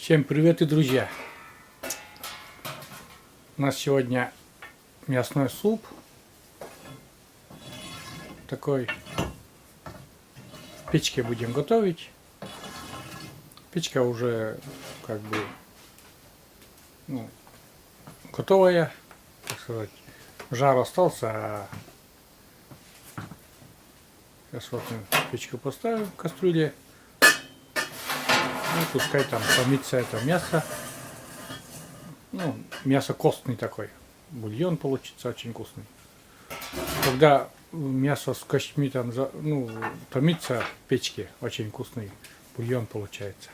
Всем привет и друзья! У нас сегодня мясной суп. Такой в печке будем готовить. Печка уже как бы готовая, так сказать. Жар остался, а сейчас вот мы печку поставим в кастрюле. Ну, пускай там томится это мясо. Ну, мясо костный такой. Бульон получится очень вкусный. Когда мясо с костями там, томится в печке, очень вкусный бульон получается.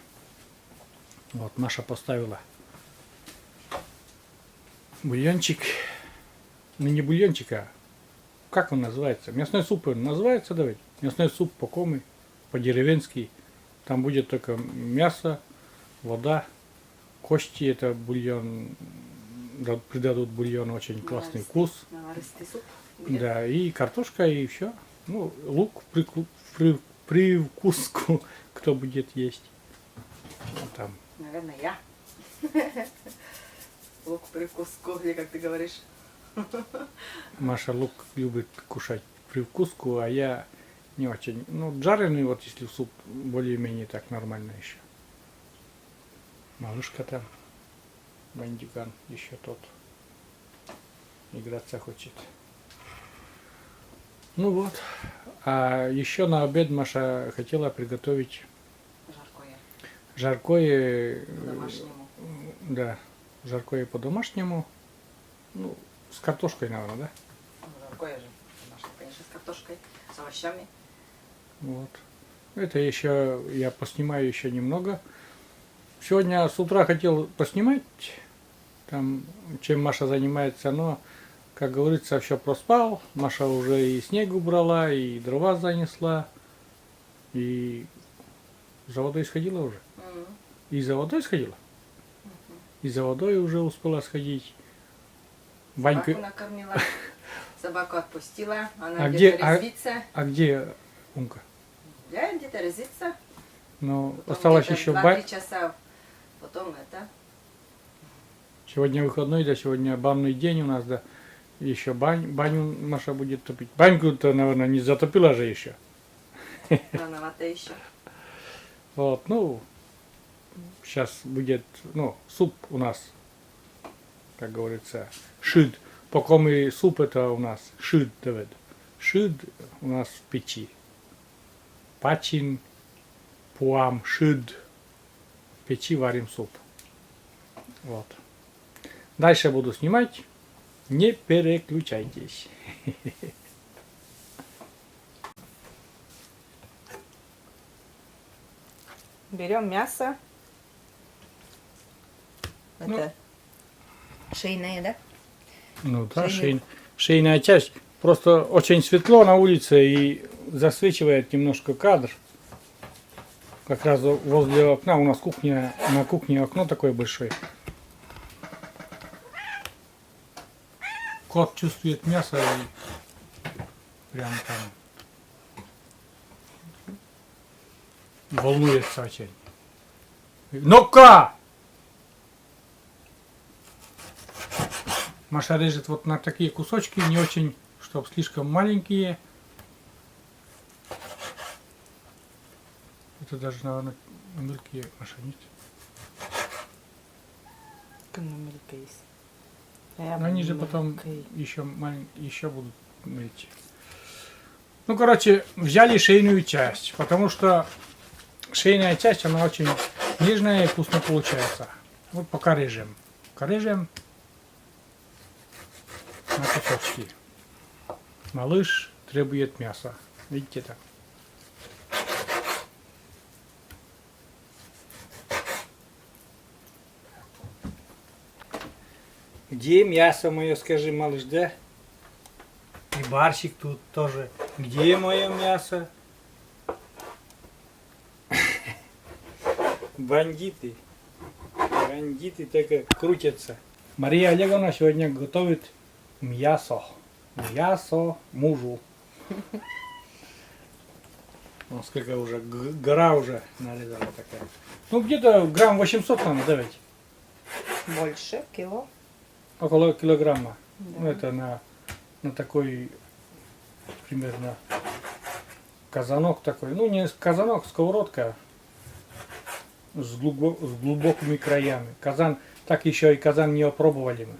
Вот Маша поставила бульончик. Ну не бульончик, а как он называется? Мясной суп он называется, давайте. Мясной суп по-коми, по-деревенски. Там будет только мясо, вода, кости, это бульон, придадут бульону очень классный вкус. Наваристый суп будет. Да, и картошка, и все. Ну, лук привкуску, кто будет есть. Вот там. Наверное, я. Лук привкуску, или как ты говоришь. Маша лук любит кушать привкуску, а я не очень. Ну, жареный, вот если суп более-менее так нормально еще. Малышка там, бандюган, еще тот. Играться хочет. Ну вот. А еще на обед Маша хотела приготовить Жаркое. жаркое. По-домашнему. Да, жаркое по-домашнему. Ну, с картошкой, наверное, да? Ну, жаркое же. Домашнее, конечно, с картошкой, с овощами. Вот. Это еще я поснимаю еще немного. Сегодня с утра хотел поснимать, там, чем Маша занимается, но, как говорится, все проспал. Маша уже и снег убрала, и дрова занесла, и за водой сходила уже. И за водой сходила. И за водой уже успела сходить. Собаку Ванька... накормила, собаку отпустила, она А где-то где, резвится. а где Умка? Да, где-то резвится. Ну, Потом осталось где-то еще 2-3 часа. Потом это. Сегодня выходной, да, сегодня банный день у нас, да. Еще баню Маша будет топить. Баньку-то, наверное, не затопила же еще. Рановато еще. Вот, ну, сейчас будет, ну, суп у нас, как говорится, шид. Покомый суп это у нас шид, Давид. Шид у нас в печи. Пачин, пуам, шид. В печи варим суп. Вот. Дальше буду снимать. Не переключайтесь. Берем мясо. Ну. Это шейное, да? Ну да, Шейный. шейная часть. Просто очень светло на улице и засвечивает немножко кадр. Как раз возле окна у нас кухня, на кухне окно такое большое. Кот чувствует мясо и прям там волнуется очень. Ну-ка! Маша режет вот на такие кусочки, не очень, чтобы слишком маленькие. Это даже, наверное, мелкие, Маша, нет? Мелька есть. Но они же потом еще будут мельче. Ну, короче, взяли шейную часть, потому что шейная часть, она очень нежная и вкусно получается. Вот пока режем. Пока режем на кусочки. Малыш требует мяса. Видите так? Где мясо мое, скажи, малыш, да? И барсик тут тоже. Где мое мясо? Бандиты. Бандиты так крутятся. Мария Олеговна сегодня готовит мясо. Мясо мужу. Вон сколько уже, гора уже нарезала такая. Ну где-то грамм 800 надо, да ведь? Больше, кило. Около килограмма. Да. Ну это на такой примерно казанок такой. Ну не казанок, сковородка с глубокими краями. Казан, так еще и казан не опробовали мы.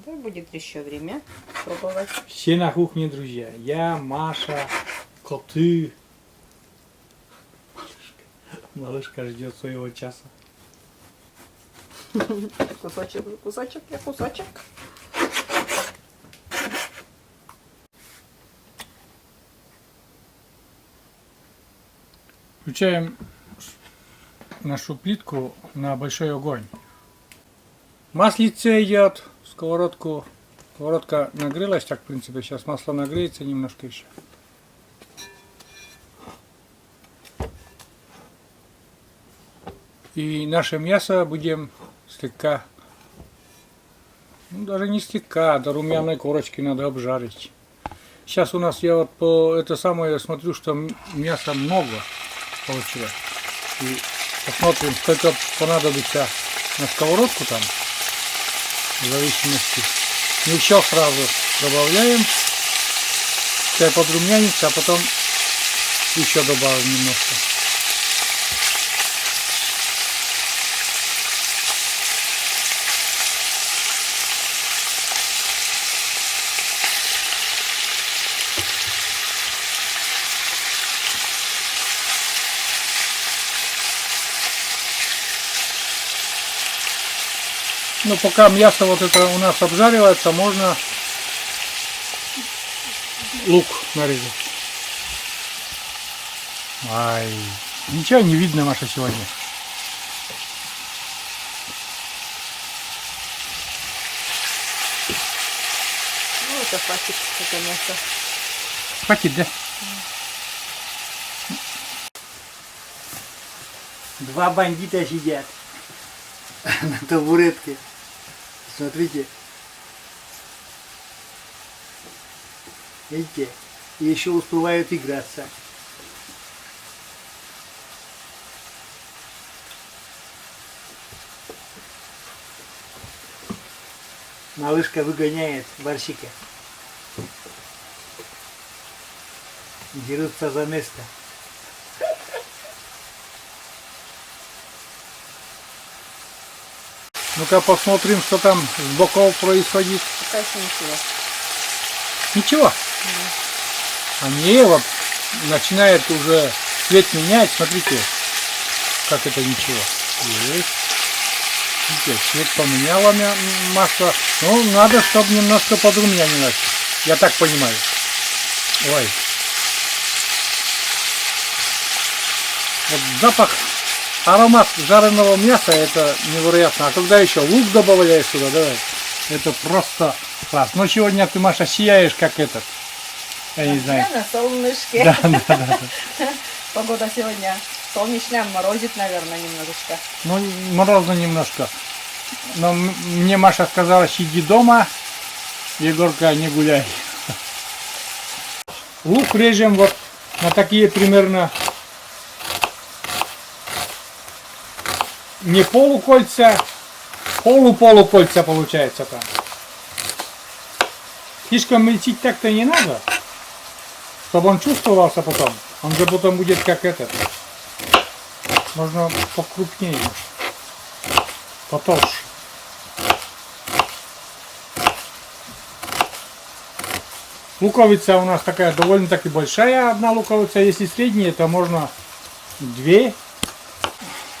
Да, будет еще время пробовать. Все на кухне, друзья. Я, Маша, коты. Малышка ждет своего часа. Кусочек, кусочек, я кусочек. Включаем нашу плитку на большой огонь. Маслице идет, сковородку. Сковородка нагрелась, так в принципе, сейчас масло нагреется немножко еще. И наше мясо будем слегка, ну даже не слегка, до румяной корочки надо обжарить. Сейчас у нас, я вот по это самое смотрю, что мяса много получилось. И посмотрим, сколько понадобится на сковородку там, в зависимости. Не все сразу добавляем, чай подрумянится, а потом еще добавим немножко. Ну, пока мясо вот это у нас обжаривается, можно лук нарезать. Ай, ничего не видно, Маша, сегодня. Ну, это хватит, это мясо. Хватит, да? Два бандита сидят на табуретке. Смотрите. Видите? И еще успевают играться. Малышка выгоняет барсика. Дерутся за место. Ну-ка посмотрим, что там с боков происходит. Пока еще ничего. Ничего. А не, вот начинает уже цвет менять. Смотрите, как это ничего. Есть. Видите, цвет поменяло масло. Ну, надо, чтобы немножко подрумянилось. Я так понимаю. Ой. Вот запах, аромат жареного мяса, это невероятно. А когда еще лук добавляешь сюда, давай, это просто класс. Но сегодня ты, Маша, сияешь как этот. Я не знаю. Я на солнышке. Да. Погода сегодня солнечная, морозит, наверное, немножечко. Ну, морозно немножко. Но мне Маша сказала, сиди дома, Егорка, не гуляй. Лук режем вот на такие примерно не полукольца, полукольца получается там. Слишком мельчить так-то не надо, чтобы он чувствовался потом. Он же потом будет как этот. Можно покрупнее, потолще. Луковица у нас такая довольно-таки большая, одна луковица. Если средняя, то можно две.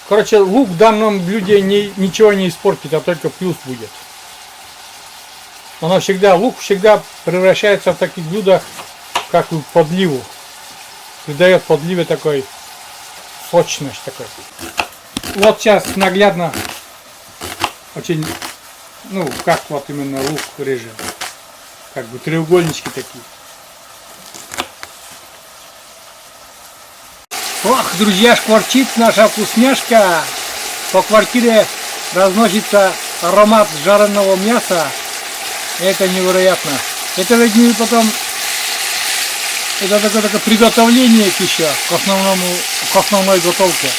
Короче, лук в данном блюде ничего не испортит, а только плюс будет. Лук всегда превращается в таких блюдах, как в подливу. Придает подливе такой сочность такой. Вот сейчас наглядно очень, ну, как вот именно лук режем. Как бы треугольнички такие. Ох, друзья, шкварчит наша вкусняшка. По квартире разносится аромат жареного мяса. Это невероятно. Это ведь мы потом Это такое приготовление еще к основной готовке.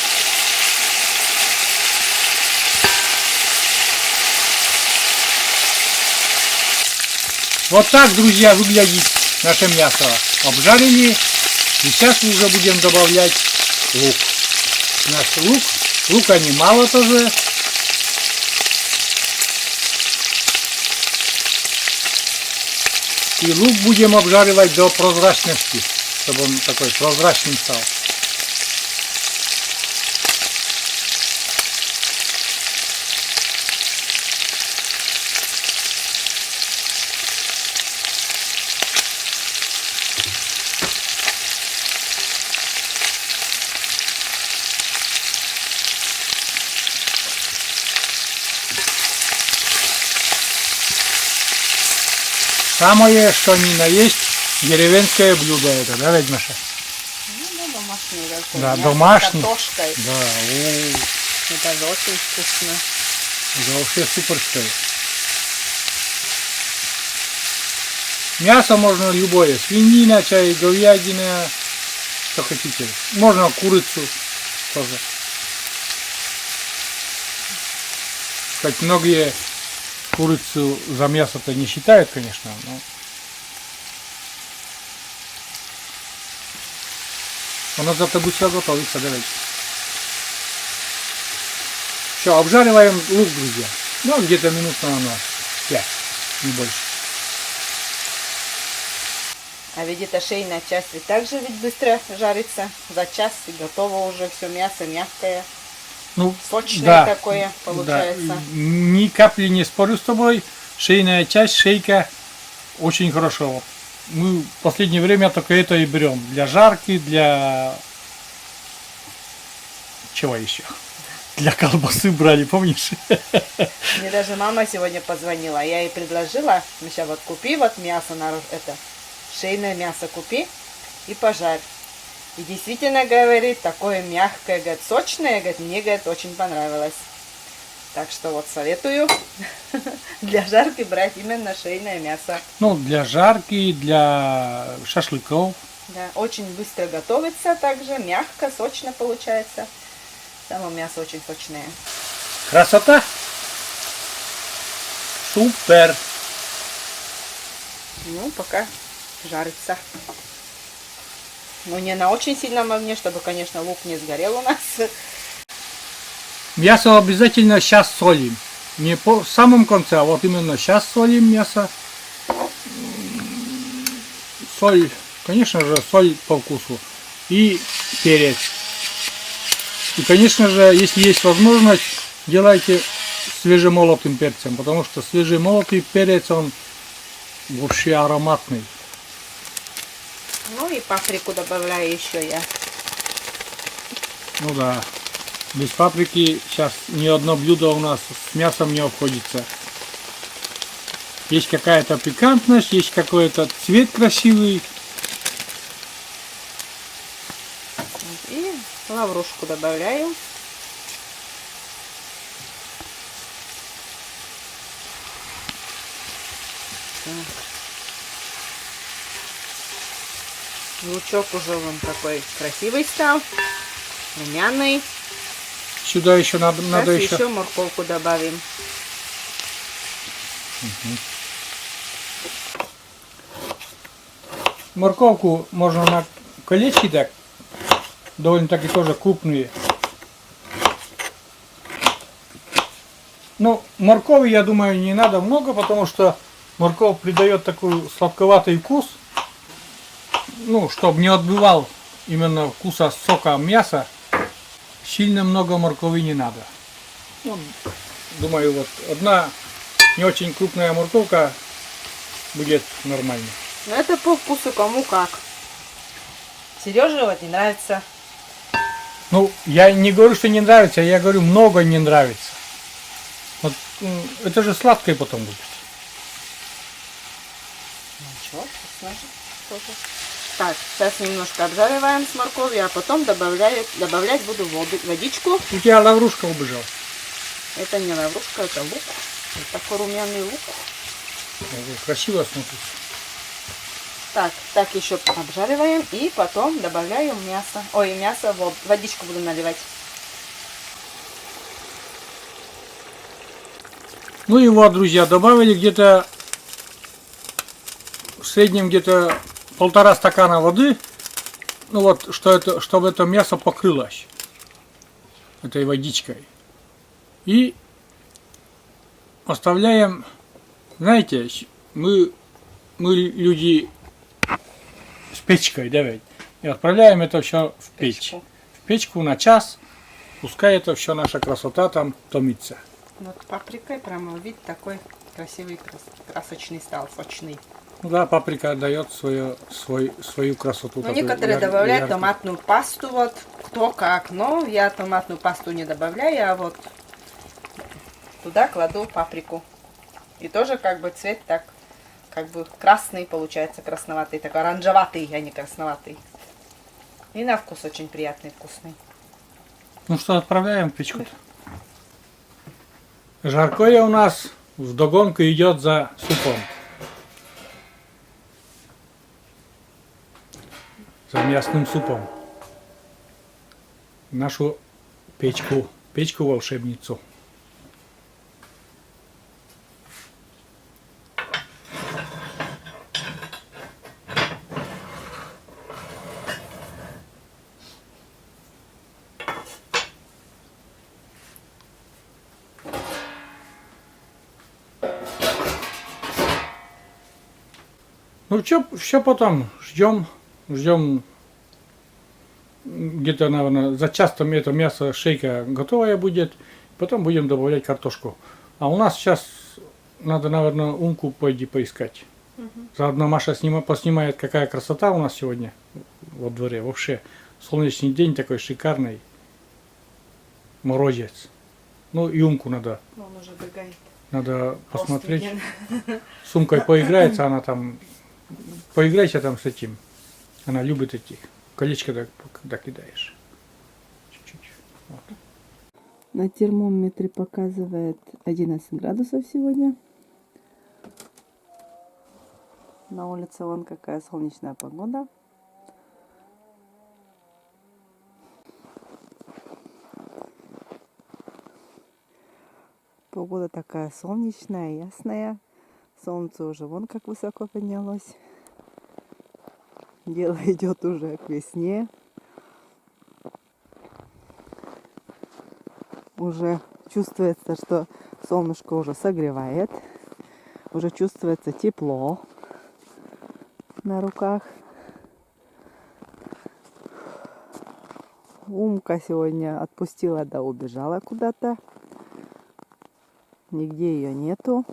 Вот так, друзья, выглядит наше мясо. Обжарили. И сейчас мы уже будем добавлять лук. Наш лук. Лука немало тоже. И лук будем обжаривать до прозрачности, чтобы он такой прозрачный стал. Самое, что ни на есть, деревенское блюдо это, да, ведь, Маша? Ну, домашний. Да, домашний. С картошкой. Да, Это же очень вкусно. это вообще супер стоит. Мясо можно любое, свинина, чай, говядина, что хотите. Можно курицу тоже. Хоть многие курицу за мясо-то не считают, конечно, но оно зато быстро готовится, давайте. Все, обжариваем лук, друзья. Ну, где-то минут на 5, не больше. А ведь эта шейная часть ведь также ведь быстро жарится. За час и готово уже все мясо мягкое. Ну, Сочное такое получается. Да. Ни капли не спорю с тобой. Шейная часть, шейка очень хорошо. Мы в последнее время только это и берем. Для жарки, для... Чего еще? Для колбасы брали, помнишь? Мне даже мама сегодня позвонила. Я ей предложила, Миша, вот купи вот мясо, это шейное мясо купи и пожарь. И действительно, говорит, такое мягкое, говорит, сочное, говорит, мне, говорит, очень понравилось. Так что вот советую для жарки брать именно шейное мясо. Ну, для жарки, для шашлыков. Да, очень быстро готовится также, мягко, сочно получается. Само мясо очень сочное. Красота! Супер! Ну, пока жарится. Но не на очень сильном огне, чтобы, конечно, лук не сгорел у нас. Мясо обязательно сейчас солим. Не в самом конце, а вот именно сейчас солим мясо. Соль, конечно же, соль по вкусу. И перец. И, конечно же, если есть возможность, делайте свежемолотым перцем. Потому что свежемолотый перец, он вообще ароматный. Ну и паприку добавляю еще я. Ну да. Без паприки сейчас ни одно блюдо у нас с мясом не обходится. Есть какая-то пикантность, есть какой-то цвет красивый. И лаврушку добавляю. Так. Лучок уже вон такой красивый стал, румяный. Сюда еще надо Сейчас еще морковку добавим. Морковку можно на колечки так, довольно-таки тоже крупные. Ну, моркови, я думаю, не надо много, потому что морковь придает такой сладковатый вкус. Ну, чтобы не отбивал именно вкуса сока мяса, сильно много моркови не надо. Ну, думаю, вот одна не очень крупная морковка будет нормально. Но это по вкусу кому как. Сереже вот не нравится. Ну, я не говорю, что не нравится, я говорю, много не нравится. Вот, это же сладкое потом будет. Ничего, вкусно же тоже. Так, сейчас немножко обжариваем с морковью, а потом добавлять буду водичку. У тебя лаврушка убежала. Это не лаврушка, это лук. Вот такой румяный лук. Красиво смотрится. Так еще обжариваем и потом добавляем мясо. Ой, мясо, водичку буду наливать. Ну и вот, друзья, добавили где-то в среднем где-то 1,5 стакана воды. Ну вот, чтобы это мясо покрылось этой водичкой. И оставляем, знаете, мы люди с печкой, да ведь, и отправляем это все в печь. В печку на час, пускай это все наша красота там томится. Вот паприкой прямо вид такой красивый, красочный стал, сочный. Ну да, паприка дает свою красоту. Ну, некоторые добавляют томатную пасту, вот, кто как, но я томатную пасту не добавляю, а вот туда кладу паприку. И тоже как бы цвет так, как бы красный получается, красноватый, такой оранжеватый, а не красноватый. И на вкус очень приятный, вкусный. Ну что, отправляем в печку. Жаркое у нас вдогонку идет за супом. За мясным супом. Нашу печку-волшебницу. Ну все потом ждем где-то, наверное, за час там это мясо, шейка готовая будет, потом будем добавлять картошку. А у нас сейчас надо, наверное, умку пойди поискать. Заодно Маша поснимает, какая красота у нас сегодня во дворе. Вообще солнечный день такой шикарный, морозец. Ну и умку надо. Он уже бегает. Надо посмотреть. С сумкой поиграется, она там. Поиграйся там с этим. Она любит этих. Колечко когда кидаешь. Чуть-чуть. Вот. На термометре показывает 11 градусов сегодня. На улице вон какая солнечная погода. Погода такая солнечная, ясная. Солнце уже вон как высоко поднялось. Дело идет уже к весне. Уже чувствуется, что солнышко уже согревает. Уже чувствуется тепло на руках. Умка сегодня отпустила, да убежала куда-то. Нигде ее нету.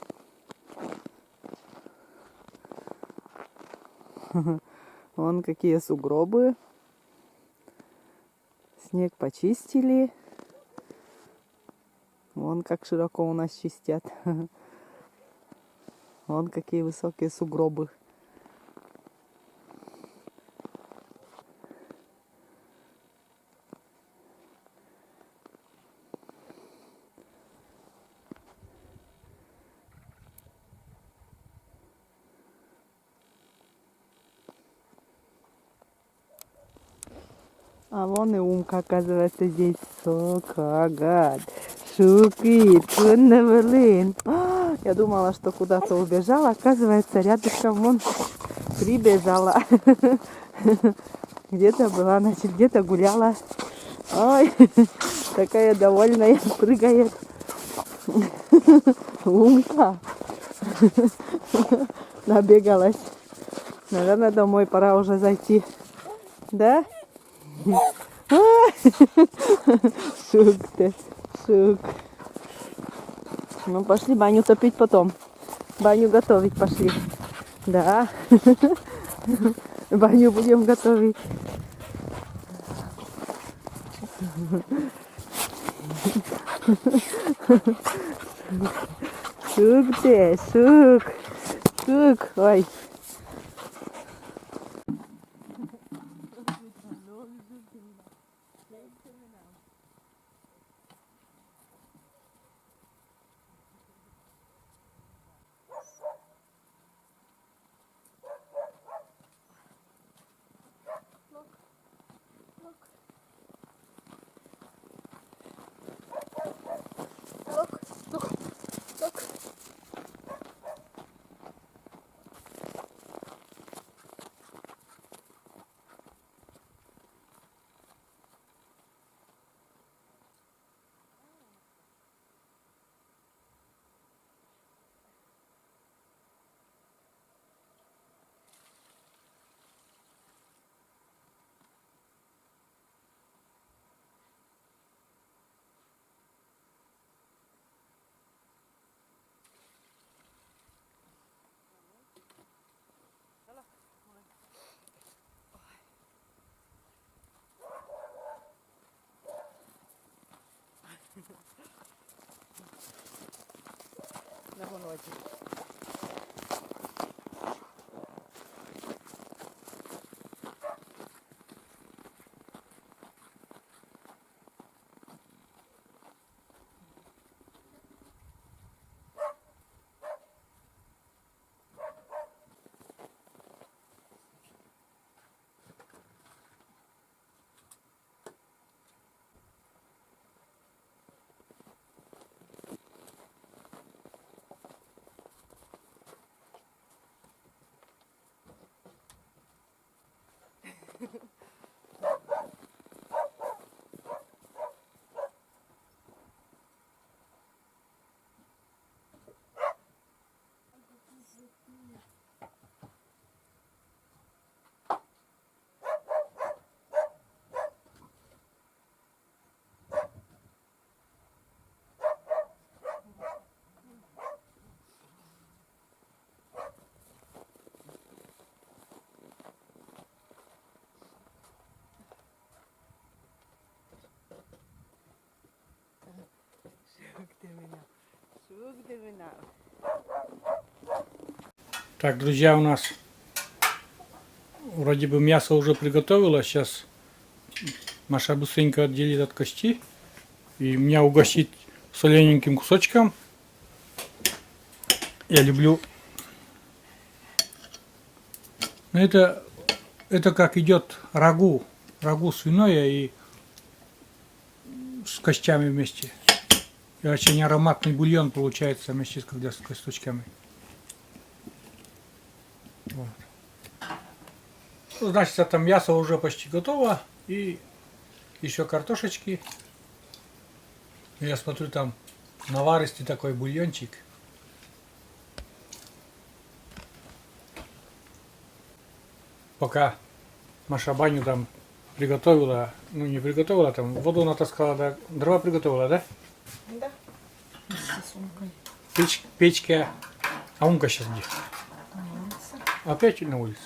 Вон какие сугробы. Снег почистили. Вон как широко у нас чистят. Вон какие высокие сугробы. А вон и Умка, оказывается, здесь. Сокагад. Шукит, блин. Я думала, что куда-то убежала. Оказывается, рядышком вон прибежала. Где-то была, значит, где-то гуляла. Ой, такая довольная, прыгает. Умка. Набегалась. Наверное, домой пора уже зайти. Да? Шук ты, шук. Ну, пошли баню топить потом. Баню готовить пошли. Да. Баню будем готовить. Шук ты, шук. Шук, ой. проводит. Шук ты меня. Так, друзья, у нас вроде бы мясо уже приготовилось. Сейчас Маша быстренько отделит от кости. И меня угостит солененьким кусочком. Я люблю. Но это как идет рагу. Рагу свиное и с костями вместе. И очень ароматный бульон получается вместе когда с косточками. Вот. Ну, значит, это мясо уже почти готово. И еще картошечки. Я смотрю, там наваристый такой бульончик. Пока Маша баню там приготовила, ну не приготовила, там воду натаскала, да, дрова приготовила, да? Да. С сумкой. Печка. А Умка сейчас где? Опять на улице.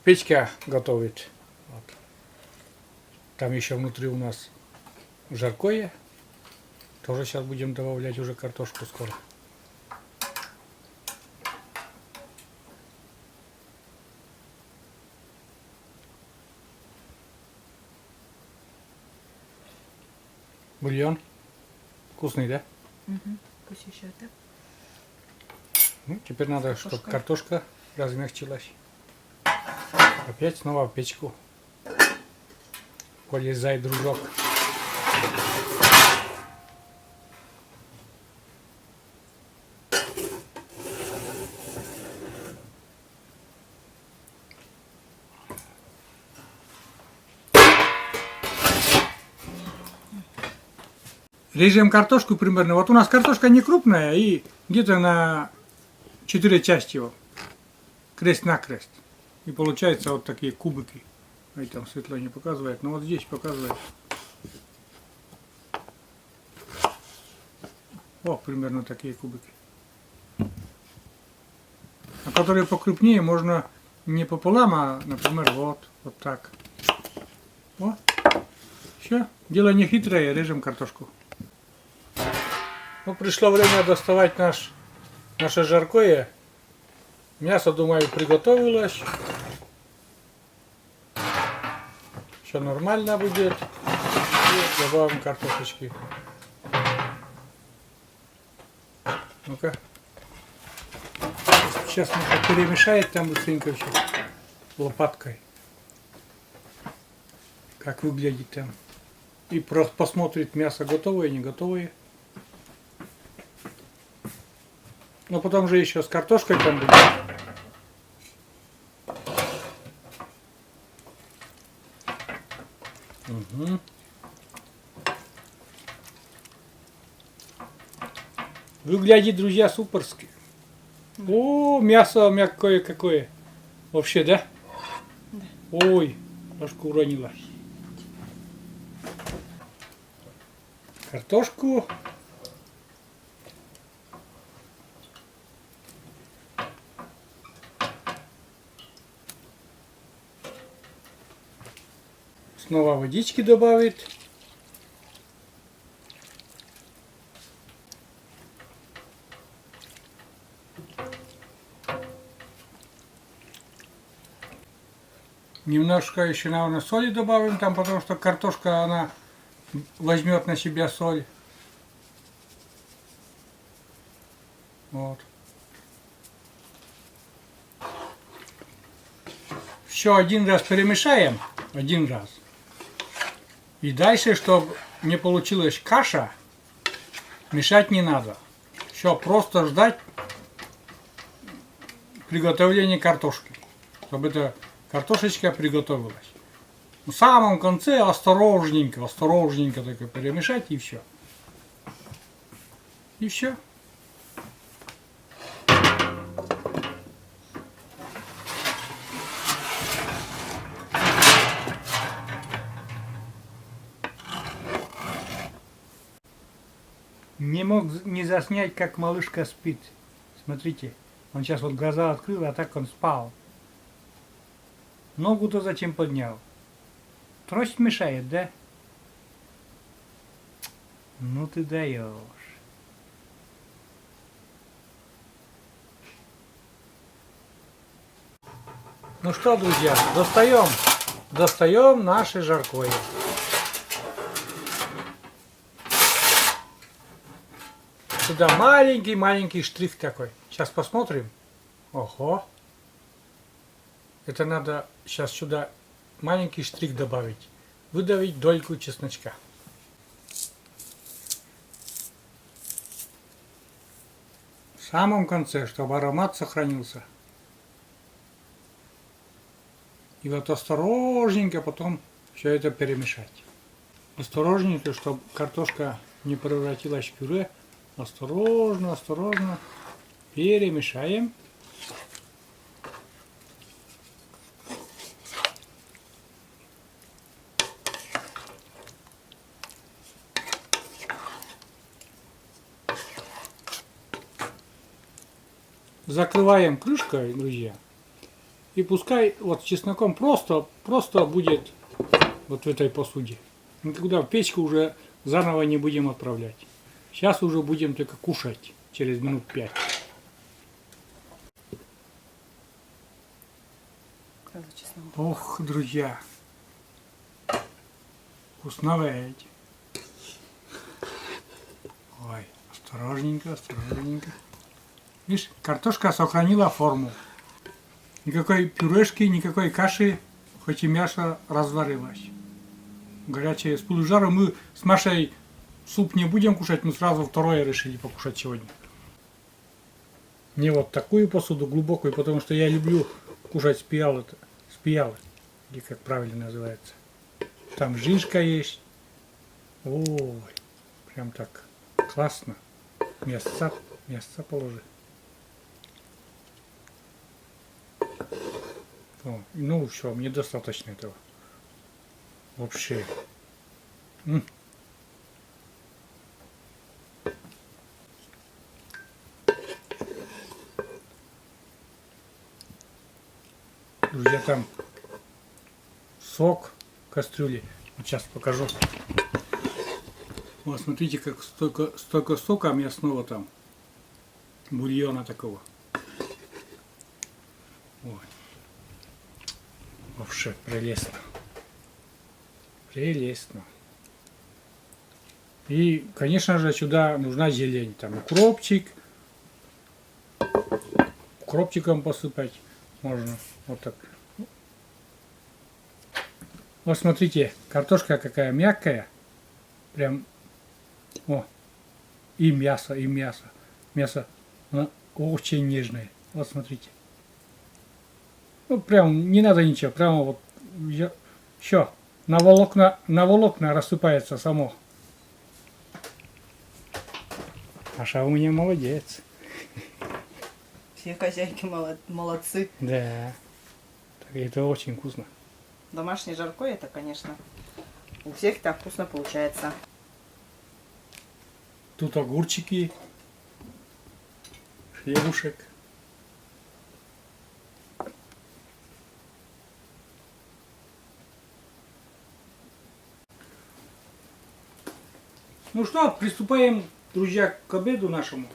Печка готовит. Вот. Там еще внутри у нас жаркое. Тоже сейчас будем добавлять уже картошку скоро. Бульон. Вкусный, да? Угу. Пусть еще это. Ну, теперь надо, чтобы картошка размягчилась. Опять снова в печку. Полезай, дружок. Режем картошку примерно. Вот у нас картошка не крупная и где-то на 4 части его. Крест-накрест. И получается вот такие кубики. Ой, там светло не показывает, но вот здесь показывает. О, примерно такие кубики. А которые покрупнее можно не пополам, а, например, вот так. О, все. Дело не хитрое, режем картошку. Ну, пришло время доставать наше жаркое. Мясо, думаю, приготовилось. Все нормально будет. И добавим картошечки. Ну-ка. Сейчас Маша перемешает там быстренько все лопаткой. Как выглядит там. И посмотрит, мясо готовое, не готовое. Но потом же еще с картошкой там будет. Угу. Выглядит, друзья, суперски. О, мясо мягкое какое. Вообще, да? Да. Ой, ложку уронила. Картошку. Снова водички добавить. Немножко еще, наверное, соли добавим там, потому что картошка, она возьмет на себя соль. Вот. Все один раз перемешаем. Один раз. И дальше, чтобы не получилась каша, мешать не надо. Все, просто ждать приготовления картошки. Чтобы эта картошечка приготовилась. В самом конце осторожненько только перемешать и все. И все. Не мог не заснять, как малышка спит. Смотрите, он сейчас вот глаза открыл, а так он спал. Ногу-то зачем поднял? Трость мешает, да? Ну ты даешь. Ну что, друзья, достаем наше жаркое. Сюда маленький штрих такой. Сейчас посмотрим. Ого. Это надо сейчас сюда маленький штрих добавить. Выдавить дольку чесночка. В самом конце, чтобы аромат сохранился. И вот осторожненько потом все это перемешать. Осторожненько, чтобы картошка не превратилась в пюре. Осторожно перемешаем. Закрываем крышкой, друзья. И пускай вот с чесноком просто будет вот в этой посуде. Никуда в печку уже заново не будем отправлять. Сейчас уже будем только кушать через минут 5. Ох, друзья. Вкусновать. Ой, осторожненько. Видишь, картошка сохранила форму. Никакой пюрешки, никакой каши, хоть и мясо разварилось. Горячее с пылу жару. Мы с Машей суп не будем кушать, мы сразу второе решили покушать сегодня. Не вот такую посуду глубокую, потому что я люблю кушать с пиалы, или как правильно называется. Там жишка есть. Ой, прям так классно. Мясца положи. О, ну все, мне достаточно этого. Вообще. Друзья, там сок в кастрюле. Вот сейчас покажу. Вот смотрите, как столько сока мясного там. Бульона такого. Ой. Вообще прелестно. И, конечно же, сюда нужна зелень. Там укропчик. Укропчиком посыпать можно. Вот так. Вот смотрите, картошка какая мягкая. Прям. О. И мясо. Мясо очень нежное. Вот смотрите. Ну прям не надо ничего. Прямо вот. Все. На волокна рассыпается само. Маша у меня молодец. Все хозяйки молодцы. Да. Это очень вкусно. Домашнее жаркое это, конечно, у всех так вкусно получается. Тут огурчики, хлебушек. Ну что, приступаем, друзья, к обеду нашему.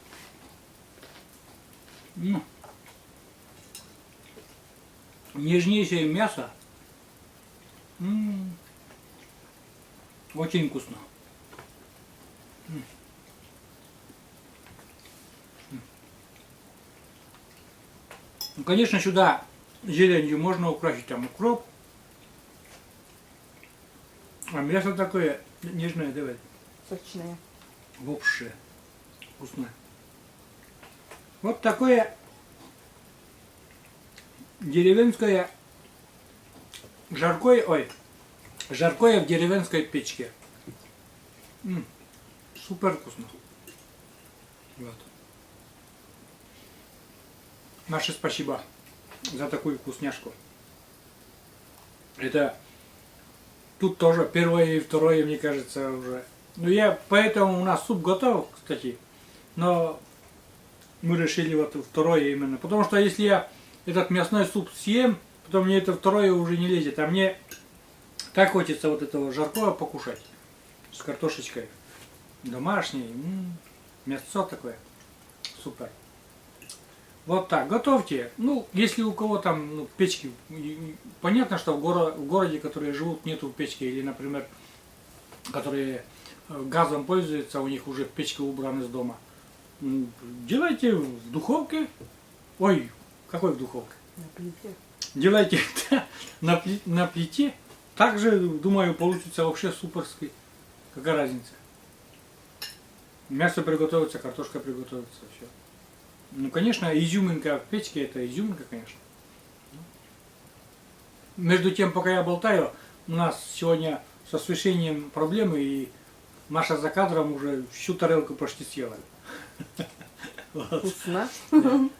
Нежнейшее мясо. Очень вкусно. Ну, конечно, сюда зеленью можно украсить там укроп. А мясо такое нежное, давай. Сочные. Вообще вкусное. Вот такое деревенское жаркое в деревенской печке. Супер вкусно. Вот. Наше спасибо за такую вкусняшку. Это тут тоже первое и второе, мне кажется, уже. Ну поэтому у нас суп готов, кстати. Но мы решили вот второе именно. Потому что если я этот мясной суп съем, потом мне это второе уже не лезет. А мне так хочется вот этого жаркого покушать. С картошечкой. Домашней. Мясо такое. Супер. Вот так. Готовьте. Ну, если у кого там печки. Понятно, что в городе, которые живут, нету печки. Или, например, которые газом пользуются, у них уже печка убрана из дома. Делайте в духовке. Ой, какой в духовке? На плите. Делайте на плите. Также, думаю, получится вообще суперский. Какая разница? Мясо приготовится, картошка приготовится, все. Ну, конечно, изюминка в печке, это изюминка, конечно. Между тем, пока я болтаю, у нас сегодня с освещением проблемы, и Маша за кадром уже всю тарелку почти съела. Вкусно.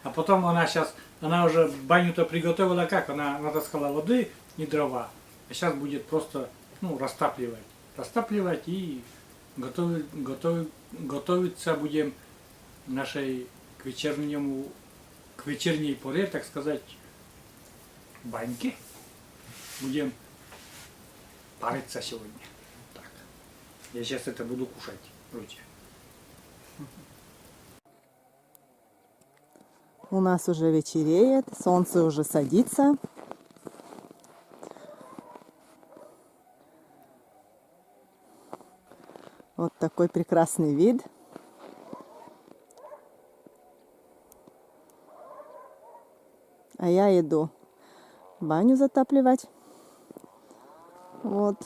А потом она уже баню-то приготовила как? Она натаскала воды и дрова. А сейчас будет просто, растапливать. Растапливать и готовиться будем нашей к вечерней поре, так сказать, баньки. Будем париться сегодня. Так. Я сейчас это буду кушать, друзья. У нас уже вечереет, солнце уже садится. Вот такой прекрасный вид. А я иду баню затапливать. Вот.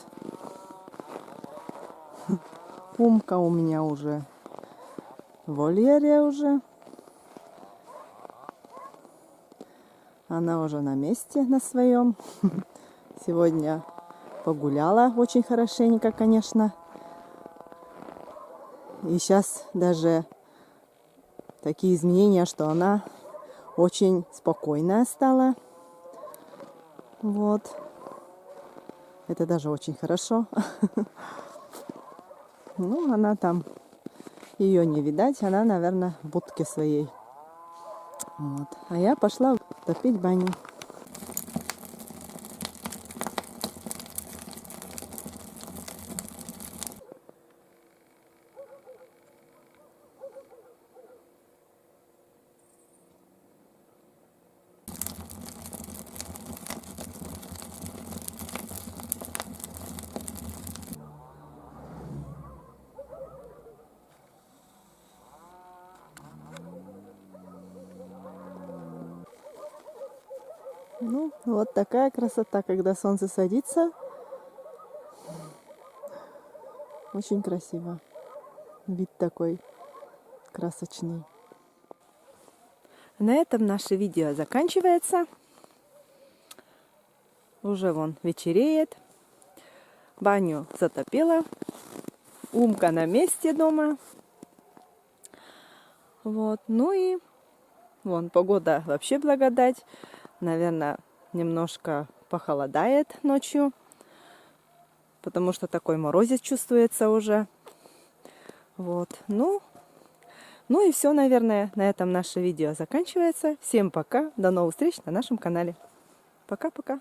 Умка у меня уже в вольере уже. Она уже на месте на своем. Сегодня погуляла очень хорошенько, конечно. И сейчас даже такие изменения, что она очень спокойная стала. Вот. Это даже очень хорошо. Ну, она там, ее не видать, она, наверное, в будке своей. Вот. А я пошла топить баню. Ну, вот такая красота, когда солнце садится. Очень красиво. Вид такой красочный. На этом наше видео заканчивается. Уже вон вечереет. Баню затопила. Умка на месте дома. Вот. Ну и вон погода вообще благодать. Наверное, немножко похолодает ночью, потому что такой морозец чувствуется уже. Вот. Ну и все, наверное, на этом наше видео заканчивается. Всем пока, до новых встреч на нашем канале. Пока-пока.